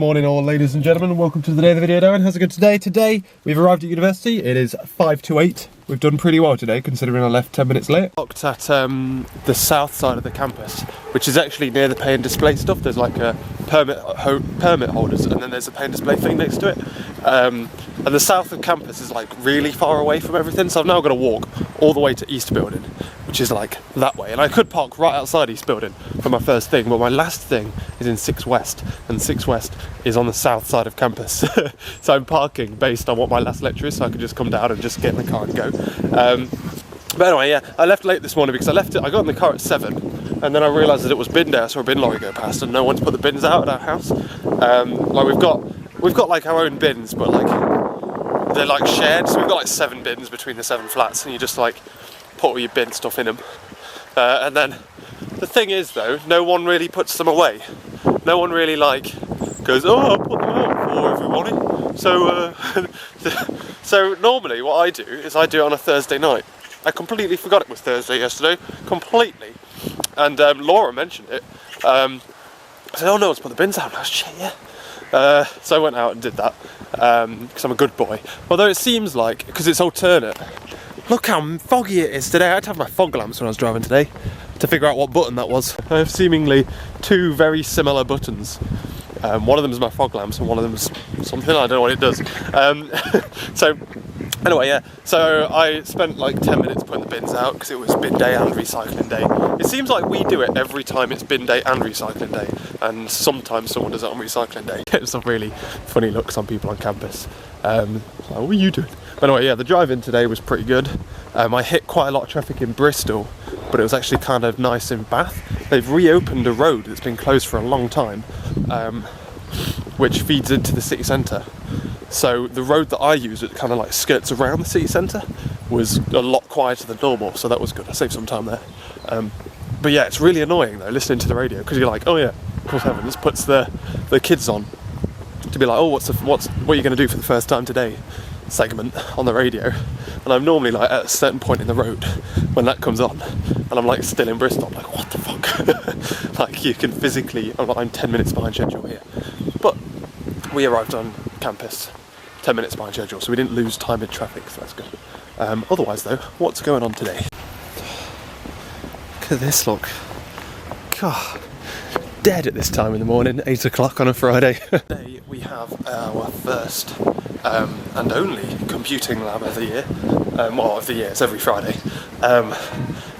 Morning all ladies and gentlemen, welcome to the day of the video. Darren, how's it going today? Today we've arrived at university. It is 5 to 8. We've done pretty well today considering I left 10 minutes late. Looked at the south side of the campus, which is actually near the pay and display stuff. There's like a permit holders and then there's a pay and display thing next to it. And the south of campus is like really far away from everything, so I've now got to walk all the way to East Building, which is like that way. And I could park right outside East Building for my first thing, but my last thing is in 6 West, and 6 West is on the south side of campus. So I'm parking based on what my last lecture is, so I could just come down and just get in the car and go. But anyway, yeah, I left late this morning because I got in the car at 7, and then I realised that it was bin day. I saw a bin lorry go past, and no one's put the bins out at our house. Like we've got like our own bins, but like they're like shared. So we've got like 7 bins between the 7 flats, and you just like put all your bin stuff in them. And then the thing is though, no one really puts them away. No one really like goes, oh, I'll put them out for everybody. So so normally what I do is I do it on a Thursday night. I completely forgot it was Thursday yesterday, completely. And Laura mentioned it. I said, oh no, let's put the bins out. I was, shit, yeah. So I went out and did that, because I'm a good boy. Although it seems like, because it's alternate, look how foggy it is today. I had to have my fog lamps when I was driving today to figure out what button that was. I have seemingly 2 very similar buttons. One of them is my fog lamps and one of them is something, I don't know what it does. So anyway, yeah, so I spent like 10 minutes putting the bins out because it was bin day and recycling day. It seems like we do it every time it's bin day and recycling day, and sometimes someone does it on recycling day. Getting some really funny looks on people on campus. Like, what are you doing? But anyway, yeah, the drive-in today was pretty good. I hit quite a lot of traffic in Bristol, but it was actually kind of nice in Bath. They've reopened a road that's been closed for a long time, which feeds into the city centre. So the road that I use, it kind of like skirts around the city centre, was a lot quieter than normal, so that was good. I saved some time there. But yeah, it's really annoying though, listening to the radio, because you're like, oh yeah, of course Heavens puts the kids on to be like, oh, what are you going to do for the first time today segment on the radio. And I'm normally like at a certain point in the road when that comes on, and I'm like still in Bristol. I'm like, what the fuck? Like, you can physically, I'm 10 minutes behind schedule here. But we arrived on campus 10 minutes behind schedule, so we didn't lose time in traffic, so that's good. Otherwise though, what's going on today? Look at this, look. God, dead at this time in the morning, 8 o'clock on a Friday. Today we have our first and only computing lab of the year. Well, of the year, it's every Friday.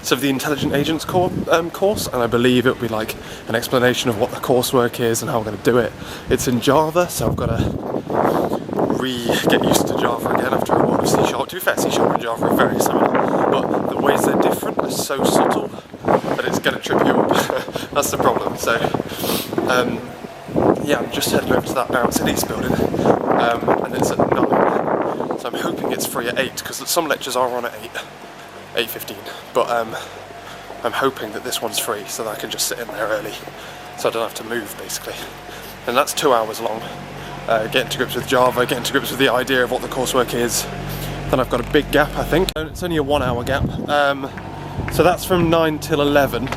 So the Intelligent Agents course, and I believe it'll be like an explanation of what the coursework is and how we're going to do it. It's in Java, so I've got to get used to Java again after a while of C#. To be fair, C# and Java are very similar, but the ways they're different are so subtle that it's going to trip you up. That's the problem. So yeah, I'm just heading over to that now. It's in East Building, and it's at 9. So I'm hoping it's free at 8, because some lectures are on at 8:15. But I'm hoping that this one's free, so that I can just sit in there early, so I don't have to move basically. And that's 2 hours long. Getting to grips with Java, getting to grips with the idea of what the coursework is. Then I've got a big gap, I think. It's only a 1 hour gap. So that's from 9 till 11.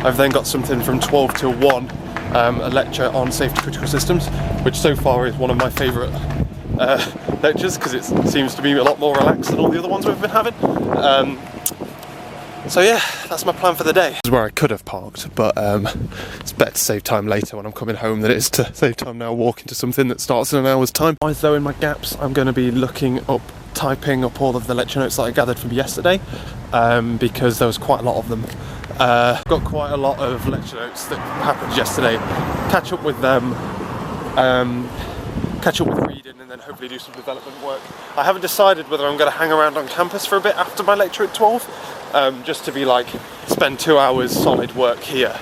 I've then got something from 12 till 1, a lecture on safety critical systems, which so far is one of my favourite lectures, because it seems to be a lot more relaxed than all the other ones we've been having. So yeah, that's my plan for the day. This is where I could have parked, but it's better to save time later when I'm coming home than it is to save time now walking to something that starts in an hour's time. Otherwise though, in my gaps, I'm going to be typing up all of the lecture notes that I gathered from yesterday, because there was quite a lot of them. Got quite a lot of lecture notes that happened yesterday. Catch up with them, catch up with reading, and then hopefully do some development work. I haven't decided whether I'm going to hang around on campus for a bit after my lecture at 12. Just to be like, spend 2 hours solid work here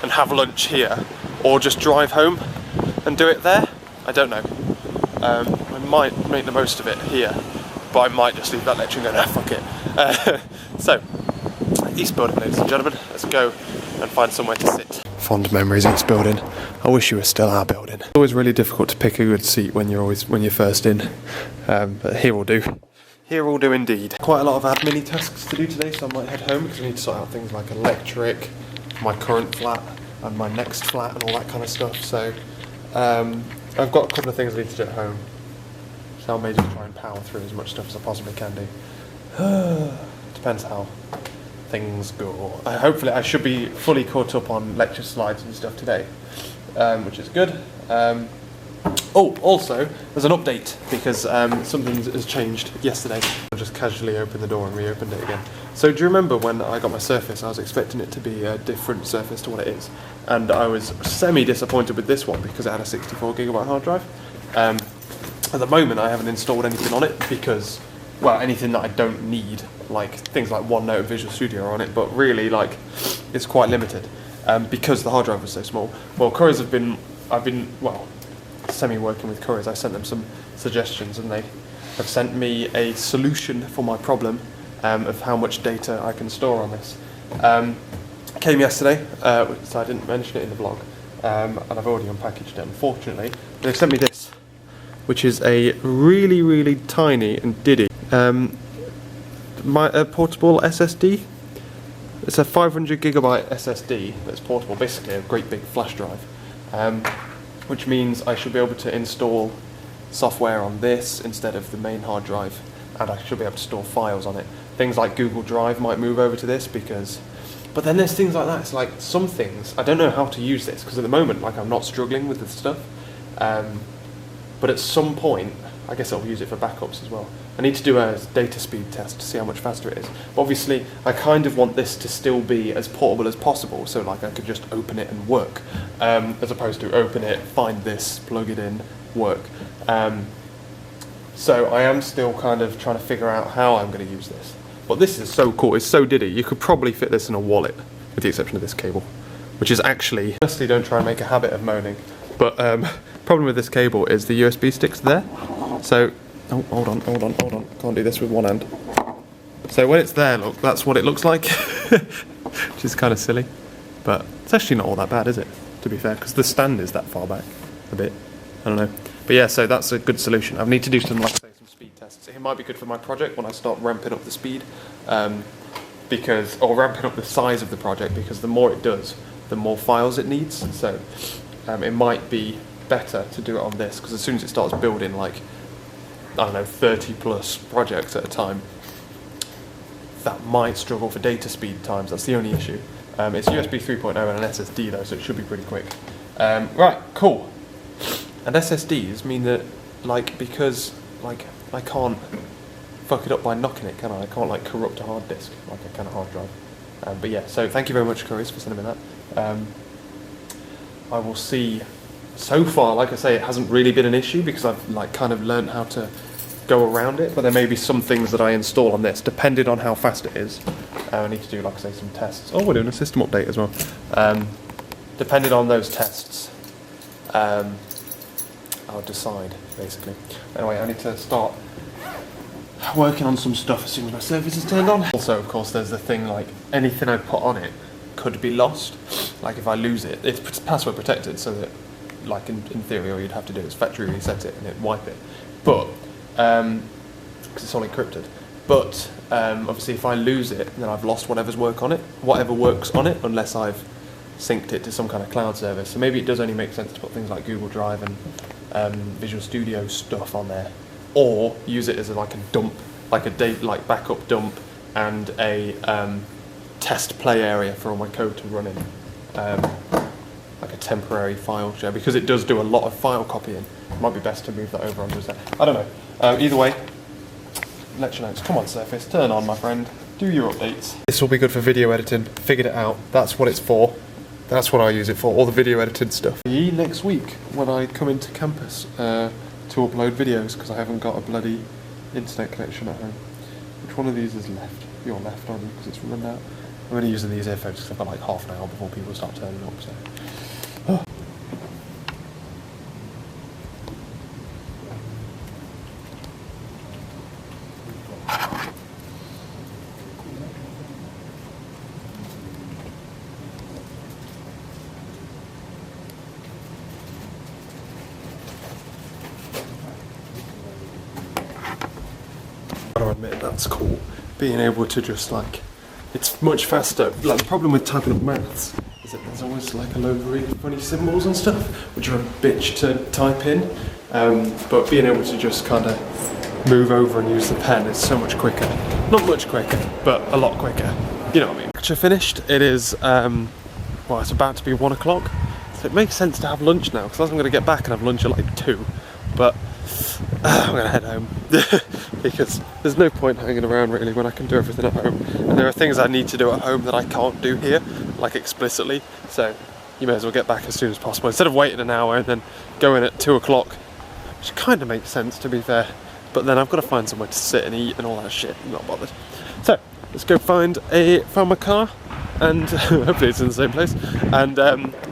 and have lunch here, or just drive home and do it there. I don't know. I might make the most of it here, but I might just leave that lecture and go, nah, fuck it. So, East Building, ladies and gentlemen, let's go and find somewhere to sit. Fond memories of East Building. I wish you were still our building. It's always really difficult to pick a good seat when you're first in, but here will do. Here will do indeed. Quite a lot of admin tasks to do today, so I might head home because I need to sort out things like electric, my current flat and my next flat and all that kind of stuff. So I've got a couple of things I need to do at home, so I may just try and power through as much stuff as I possibly can do. Depends how things go. Hopefully I should be fully caught up on lecture slides and stuff today, which is good. Oh, also, there's an update because something has changed yesterday. I just casually opened the door and reopened it again. So do you remember when I got my Surface, I was expecting it to be a different Surface to what it is. And I was semi-disappointed with this one because it had a 64GB hard drive. At the moment, I haven't installed anything on it because, well, anything that I don't need, like things like OneNote and Visual Studio are on it, but really, like, it's quite limited because the hard drive was so small. Well, couriers I've been, well, semi-working with couriers. I sent them some suggestions and they have sent me a solution for my problem of how much data I can store on this. Came yesterday, so I didn't mention it in the vlog, and I've already unpackaged it, unfortunately. They've sent me this, which is a really, really tiny and diddy portable SSD. It's a 500GB SSD that's portable, basically a great big flash drive. Which means I should be able to install software on this instead of the main hard drive, and I should be able to store files on it. Things like Google Drive might move over to this because, but then there's things like that. It's like some things, I don't know how to use this because at the moment, like, I'm not struggling with the stuff, but at some point, I guess I'll use it for backups as well. I need to do a data speed test to see how much faster it is. But obviously, I kind of want this to still be as portable as possible, so like I could just open it and work, as opposed to open it, find this, plug it in, work. So I am still kind of trying to figure out how I'm going to use this. But this is so cool, it's so diddy, you could probably fit this in a wallet, with the exception of this cable, which is actually, honestly don't try and make a habit of moaning, but problem with this cable is the USB stick's there, so, oh, hold on, can't do this with one hand. So when it's there, look, that's what it looks like, which is kind of silly, but it's actually not all that bad, is it, to be fair, because the stand is that far back, a bit, I don't know. But yeah, so that's a good solution. I need to do some, like I say, some speed tests. It might be good for my project when I start ramping up the speed, or ramping up the size of the project, because the more it does, the more files it needs, so it might be better to do it on this, because as soon as it starts building, like, I don't know, 30 plus projects at a time, that might struggle for data speed times. That's the only issue. It's USB 3.0 and an SSD though, so it should be pretty quick. Right, cool. And SSDs mean that, like, because, like, I can't fuck it up by knocking it, can I? I can't, like, corrupt a hard disk like I can a hard drive. But yeah, so thank you very much, couriers, for sending me that. I will see. So far, like I say, it hasn't really been an issue because I've, like, kind of learned how to go around it, but there may be some things that I install on this, depending on how fast it is. I need to do, like I say, some tests. Oh, we're doing a system update as well. Depending on those tests, I'll decide, basically. Anyway, I need to start working on some stuff as soon as my Surface is turned on. Also, of course, there's the thing, like, anything I put on it could be lost. Like, if I lose it, it's password protected, so that, like, in theory, all you'd have to do is factory reset it and it'd wipe it. But, because it's all encrypted. But, obviously, if I lose it, then I've lost whatever works on it, unless I've synced it to some kind of cloud service. So maybe it does only make sense to put things like Google Drive and Visual Studio stuff on there, or use it as like a dump, like a backup dump, and a test play area for all my code to run in, like a temporary file share, because it does do a lot of file copying. It might be best to move that over onto that. I don't know. Either way, lecture notes. Come on, Surface, turn on, my friend. Do your updates. This will be good for video editing. Figured it out. That's what it's for. That's what I use it for, all the video edited stuff. Next week, when I come into campus to upload videos, because I haven't got a bloody internet connection at home. Which one of these is left? You're left, aren't you? Because it's run out. I'm only using these earphones because I've got like half an hour before people start turning up, so. Oh. I'll admit that's cool. Being able to just, like, it's much faster. Like, the problem with typing up maths is that there's always like a load of really funny symbols and stuff, which are a bitch to type in. But being able to just kind of move over and use the pen is so much quicker. Not much quicker, but a lot quicker. You know what I mean. Lecture finished. It is, well, it's about to be 1 o'clock. So it makes sense to have lunch now, because I'm going to get back and have lunch at like 2. But I'm going to head home because there's no point hanging around really when I can do everything at home. And there are things I need to do at home that I can't do here, like explicitly. So you may as well get back as soon as possible instead of waiting an hour and then going at 2 o'clock, which kind of makes sense to be fair. But then I've got to find somewhere to sit and eat and all that shit. I'm not bothered. So let's go find my car, and hopefully it's in the same place, and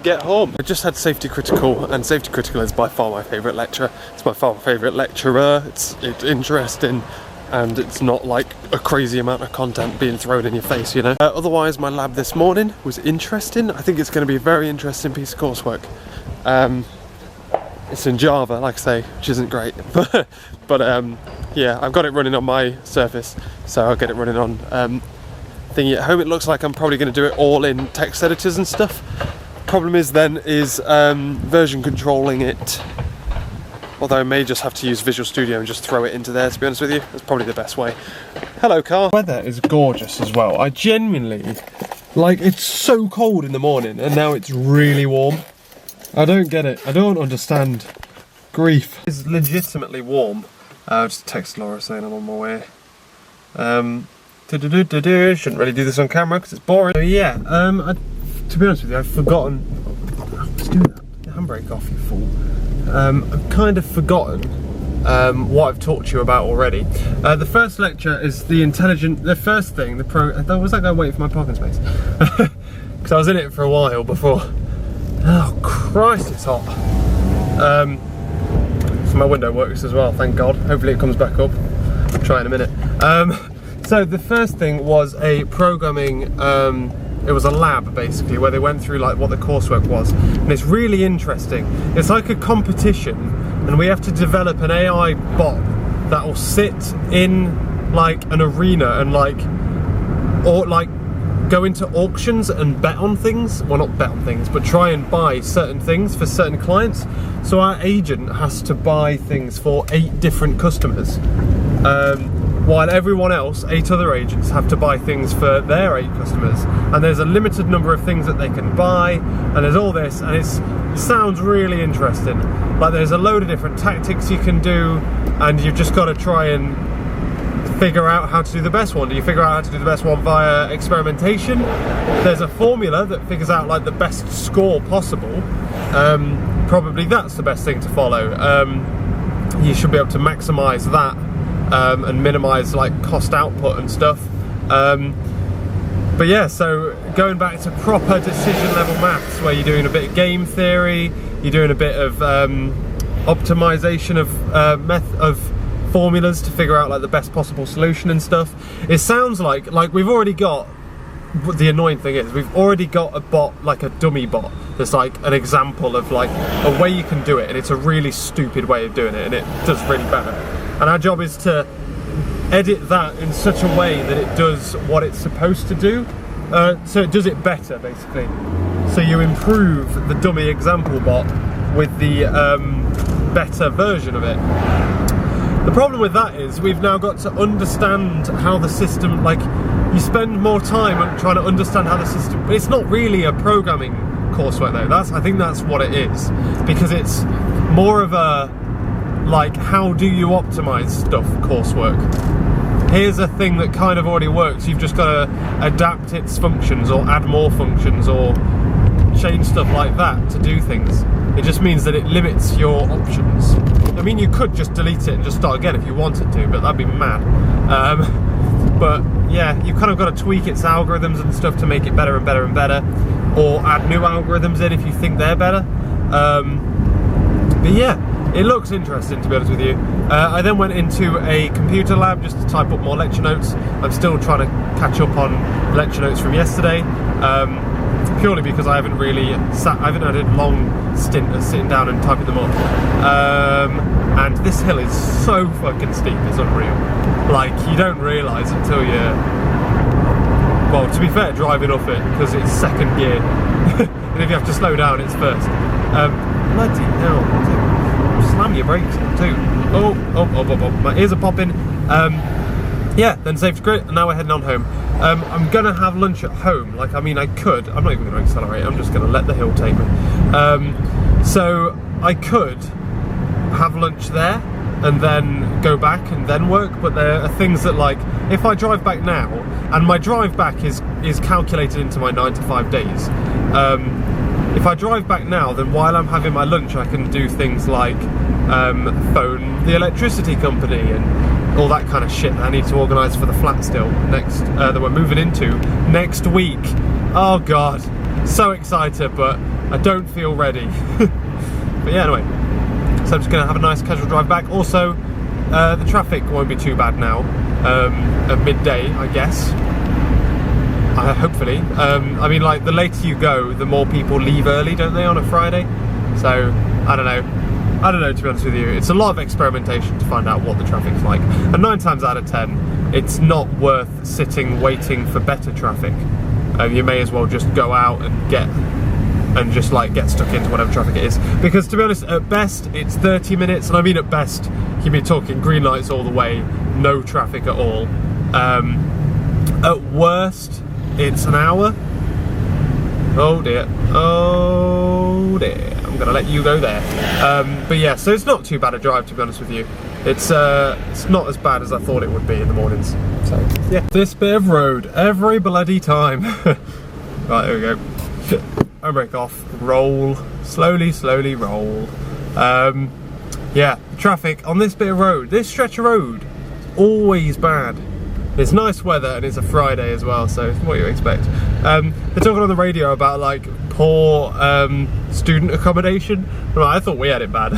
get home. I just had Safety Critical, and Safety Critical is by far my favourite lecture. It's by far my favourite lecturer. It's interesting, and it's not like a crazy amount of content being thrown in your face, you know. Otherwise, my lab this morning was interesting. I think it's going to be a very interesting piece of coursework. It's in Java, like I say, which isn't great, but yeah, I've got it running on my Surface, so I'll get it running on thingy at home. It looks like I'm probably going to do it all in text editors and stuff. Problem is version controlling it, although I may just have to use Visual Studio and just throw it into there, to be honest with you. That's probably the best way. Hello car. Weather is gorgeous as well. I genuinely, like, it's so cold in the morning and now it's really warm. I don't get it. I don't understand. Grief. It's legitimately warm. Just text Laura saying I'm on my way. Shouldn't really do this on camera because it's boring. So yeah, to be honest with you, I've forgotten. Let's do that. The handbrake off, you fool. I've kind of forgotten what I've talked to you about already. The first lecture is the first thing, was that guy waiting for my parking space? Because I was in it for a while before. Oh Christ, it's hot. So my window works as well, thank God. Hopefully it comes back up. I'll try in a minute. So the first thing was a programming, it was a lab basically, where they went through like what the coursework was. And it's really interesting. It's like a competition, and we have to develop an AI bot that will sit in like an arena and go into auctions and bet on things. Well, not bet on things, but try and buy certain things for certain clients. So our agent has to buy things for 8 different customers, while everyone else, 8 other agents, have to buy things for their 8 customers. And there's a limited number of things that they can buy, and there's all this, and it sounds really interesting. Like, there's a load of different tactics you can do, and you've just got to try and figure out how to do the best one. Do you figure out how to do the best one via experimentation? There's a formula that figures out like the best score possible. Probably that's the best thing to follow. You should be able to maximize that and minimize like cost output and stuff. But yeah, so going back to proper decision level maths, where you're doing a bit of game theory, you're doing a bit of optimization of formulas to figure out like the best possible solution and stuff. It sounds like we've already got, the annoying thing is we've already got a bot, like a dummy bot, that's like an example of like a way you can do it, and it's a really stupid way of doing it, and it does really better. And our job is to edit that in such a way that it does what it's supposed to do, so it does it better basically. So you improve the dummy example bot with the better version of it. The problem with that is we've now got to understand how the system, like, you spend more time trying to understand how the system, but it's not really a programming coursework though. I think that's what it is, because it's more of a, like, how do you optimize stuff coursework. Here's a thing that kind of already works, you've just got to adapt its functions or add more functions or change stuff like that to do things. It just means that it limits your options. I mean, you could just delete it and just start again if you wanted to, but that'd be mad. But yeah, you've kind of got to tweak its algorithms and stuff to make it better and better and better, or add new algorithms in if you think they're better. But yeah, it looks interesting, to be honest with you. I then went into a computer lab just to type up more lecture notes. I'm still trying to catch up on lecture notes from yesterday. Purely because I haven't had a long stint of sitting down and typing them up. And this hill is so fucking steep, it's unreal. Like, you don't realise until you're, well, to be fair, driving up it, because it's second gear. and if you have to slow down, it's first. Bloody hell! Slam your brakes on too. Oh! My ears are popping. Yeah, then saved grit, and now we're heading on home. I'm gonna have lunch at home. Like, I mean, I could. I'm not even gonna accelerate. I'm just gonna let the hill take me. So I could have lunch there and then go back and then work, but there are things that, like, if I drive back now, and my drive back is calculated into my 9 to 5 days. If I drive back now, then while I'm having my lunch, I can do things like phone the electricity company and all that kind of shit that I need to organise for the flat still next that we're moving into next week. Oh god, so excited, but I don't feel ready. But yeah, anyway, so I'm just gonna have a nice casual drive back. Also, the traffic won't be too bad now at midday, I guess. Hopefully. I mean, like, the later you go, the more people leave early, don't they, on a Friday? So, I don't know, to be honest with you. It's a lot of experimentation to find out what the traffic's like. And 9 times out of 10, it's not worth sitting waiting for better traffic. You may as well just go out and get stuck into whatever traffic it is. Because, to be honest, at best, it's 30 minutes. And I mean at best, you'd be talking green lights all the way, no traffic at all. At worst, it's an hour. Oh dear, oh dear. I'm gonna let you go there. But yeah, so it's not too bad a drive, to be honest with you. It's not as bad as I thought it would be in the mornings. So yeah, this bit of road every bloody time. Right, there we go. Handbrake off, roll, slowly roll. Yeah, traffic on this bit of road, this stretch of road, is always bad. It's nice weather and it's a Friday as well, so what you expect. They're talking on the radio about, like, poor student accommodation. Well, I thought we had it bad.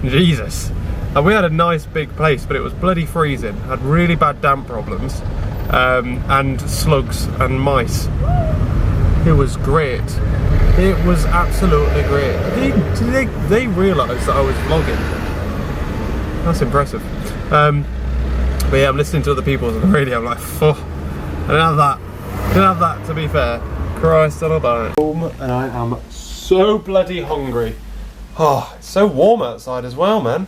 Jesus. And we had a nice big place, but it was bloody freezing. Had really bad damp problems, and slugs and mice. It was great. It was absolutely great. They realised that I was vlogging. That's impressive. But yeah, I'm listening to other people's on the radio. I'm like, oh, I didn't have that. Didn't have that, to be fair. Christ on a bone. Home, and I am so bloody hungry. Oh, it's so warm outside as well, man.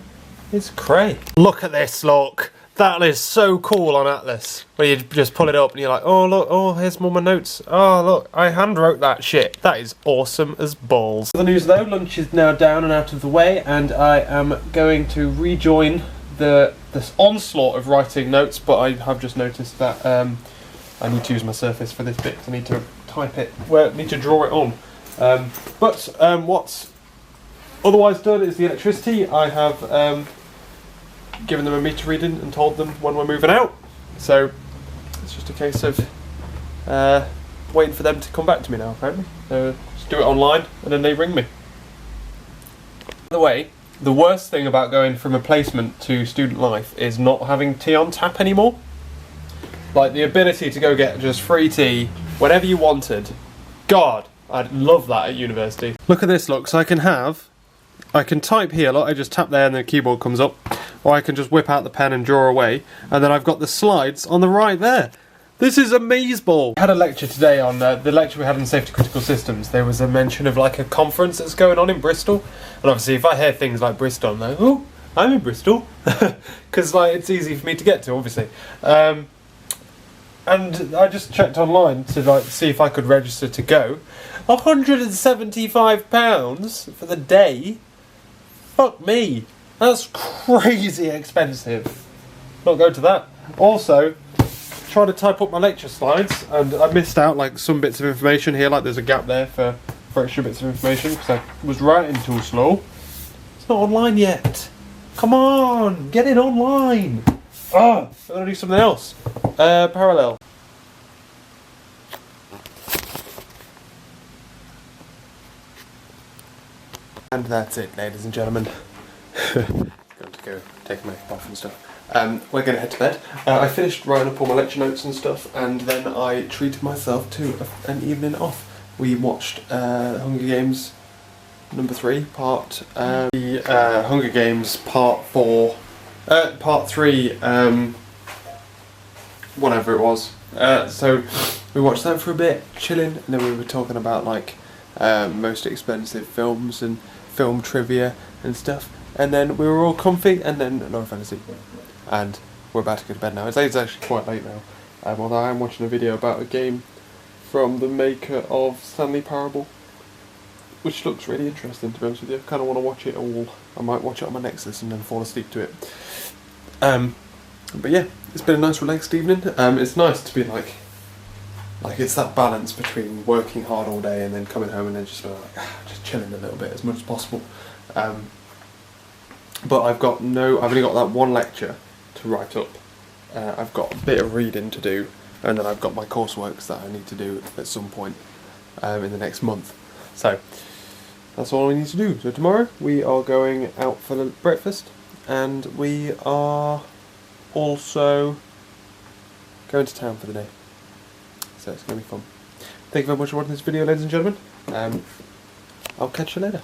It's cray. Look at this, look. That is so cool on Atlas. Where you just pull it up and you're like, oh look, oh here's more my notes. Oh look, I hand wrote that shit. That is awesome as balls. The news though, lunch is now down and out of the way, and I am going to rejoin this onslaught of writing notes, but I have just noticed that I need to use my Surface for this bit. I need to type it, well, I need to draw it on. What's otherwise done is the electricity. I have given them a meter reading and told them when we're moving out. So it's just a case of waiting for them to come back to me now, apparently. Just do it online and then they ring me. By the way, the worst thing about going from a placement to student life is not having tea on tap anymore. Like, the ability to go get just free tea whenever you wanted. God, I'd love that at university. Look at this, look, so I can type here, look, I just tap there and the keyboard comes up. Or I can just whip out the pen and draw away. And then I've got the slides on the right there. This is amazeballs. I had a lecture today on the lecture we had on safety critical systems. There was a mention of, like, a conference that's going on in Bristol. And obviously if I hear things like Bristol, I'm like, oh, I'm in Bristol. Because, like, it's easy for me to get to, obviously. And I just checked online to, like, see if I could register to go. £175 for the day? Fuck me. That's crazy expensive. Not go to that. Also, trying to type up my lecture slides, and I missed out, like, some bits of information here. Like, there's a gap there for extra bits of information because I was writing too slow. It's not online yet. Come on, get it online. Oh, I'm gonna do something else. Parallel. And that's it, ladies and gentlemen. Going to go take my bath and stuff. We're going to head to bed. I finished writing up all my lecture notes and stuff, and then I treated myself to an evening off. We watched Hunger Games number 3, part Hunger Games part 4, part 3, whatever it was. So we watched that for a bit, chilling, and then we were talking about, like, most expensive films and film trivia and stuff. And then we were all comfy, and then no fantasy, and we're about to go to bed now. It's actually quite late now, although I am watching a video about a game from the maker of Stanley Parable, which looks really interesting, to be honest with you. I kind of want to watch it all. I might watch it on my Nexus and then fall asleep to it. But yeah, it's been a nice relaxed evening. It's nice to be like it's that balance between working hard all day and then coming home and then just just chilling a little bit as much as possible. But I've only got that one lecture to write up. I've got a bit of reading to do, and then I've got my courseworks that I need to do at some point in the next month. So that's all we need to do. So tomorrow we are going out for breakfast, and we are also going to town for the day. So it's going to be fun. Thank you very much for watching this video, ladies and gentlemen. I'll catch you later.